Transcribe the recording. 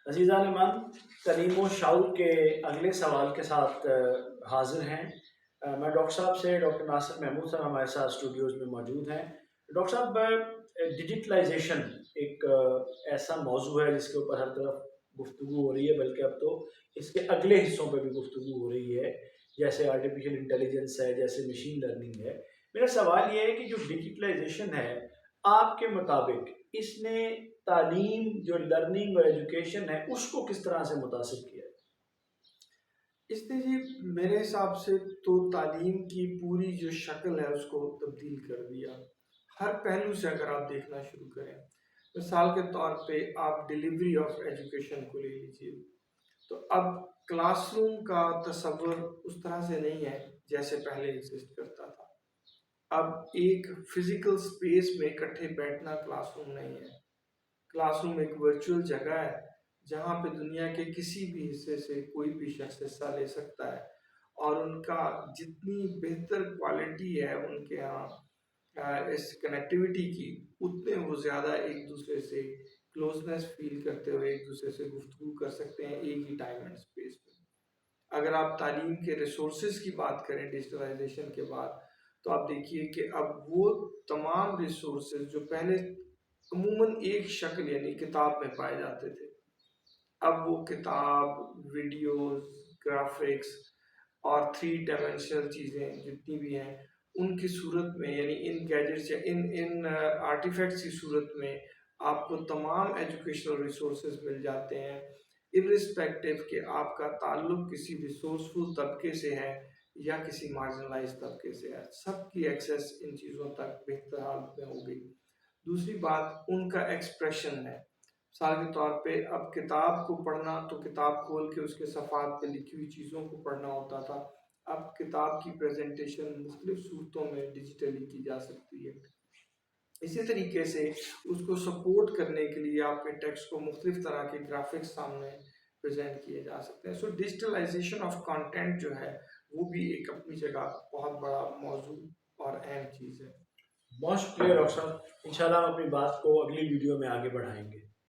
عزیزان من، تعلیم و شعور کے اگلے سوال کے ساتھ حاضر ہیں۔ میں ڈاکٹر صاحب سے ڈاکٹر ناصر محمود صاحب ہمارے ساتھ اسٹوڈیوز میں موجود ہیں۔ ڈاکٹر صاحب، ڈیجیٹلائزیشن ایک ایسا موضوع ہے جس کے اوپر ہر طرف گفتگو ہو رہی ہے، بلکہ اب تو اس کے اگلے حصوں پہ بھی گفتگو ہو رہی ہے، جیسے آرٹیفیشیل انٹیلیجنس ہے، جیسے مشین لرننگ ہے۔ میرا سوال یہ ہے کہ جو ڈیجیٹلائزیشن ہے، آپ کے مطابق اس نے تعلیم، جو لرننگ اور ایجوکیشن ہے، اس کو کس طرح سے متاثر کیا ہے؟ اس نے جی میرے حساب سے تو تعلیم کی پوری جو شکل ہے اس کو تبدیل کر دیا۔ ہر پہلو سے اگر آپ دیکھنا شروع کریں، مثال کے طور پہ آپ ڈیلیوری آف ایجوکیشن کو لے لیجیے، تو اب کلاس روم کا تصور اس طرح سے نہیں ہے جیسے پہلے ایگزسٹ کرتا تھا۔ اب ایک فزیکل سپیس میں اکٹھے بیٹھنا کلاس روم نہیں ہے۔ کلاس روم ایک ورچوئل جگہ ہے جہاں پہ دنیا کے کسی بھی حصے سے کوئی بھی شخص حصہ لے سکتا ہے، اور ان کا جتنی بہتر کوالٹی ہے ان کے ہاں اس کنیکٹیوٹی کی، اتنے وہ زیادہ ایک دوسرے سے کلوزنس فیل کرتے ہوئے ایک دوسرے سے گفتگو کر سکتے ہیں ایک ہی ٹائم اینڈ اسپیس میں۔ اگر آپ تعلیم کے ریسورسز کی بات کریں ڈیجیٹلائزیشن کے بعد، تو آپ دیکھیے کہ اب وہ تمام ریسورسز جو پہلے عموماً ایک شکل یعنی کتاب میں پائے جاتے تھے، اب وہ کتاب، ویڈیوز، گرافکس اور 3 ڈائمینشنل چیزیں جتنی بھی ہیں ان کی صورت میں، یعنی ان گیجٹس یا ان آرٹیفیکٹس کی صورت میں آپ کو تمام ایجوکیشنل ریسورسز مل جاتے ہیں، ارسپیکٹو کہ آپ کا تعلق کسی ریسورسفل طبقے سے ہے یا کسی مارجنلائز طبقے سے ہے، سب کی ایکسیس ان چیزوں تک بہتر حالت میں ہو گئی۔ دوسری بات ان کا ایکسپریشن ہے۔ مثال کے طور پہ اب کتاب کو پڑھنا تو کتاب کھول کے اس کے صفحات پہ لکھی ہوئی چیزوں کو پڑھنا ہوتا تھا، اب کتاب کی پریزنٹیشن مختلف صورتوں میں ڈیجیٹلی کی جا سکتی ہے۔ اسی طریقے سے اس کو سپورٹ کرنے کے لیے آپ کے ٹیکسٹ کو مختلف طرح کے گرافکس سامنے پریزنٹ کیے جا سکتے ہیں۔ سو ڈیجیٹلائزیشن آف کانٹینٹ جو ہے وہ بھی ایک اپنی جگہ بہت بڑا موضوع اور اہم چیز ہے۔ بہت شکریہ ڈاکٹر صاحب، انشاءاللہ ہم اپنی بات کو اگلی ویڈیو میں آگے بڑھائیں گے۔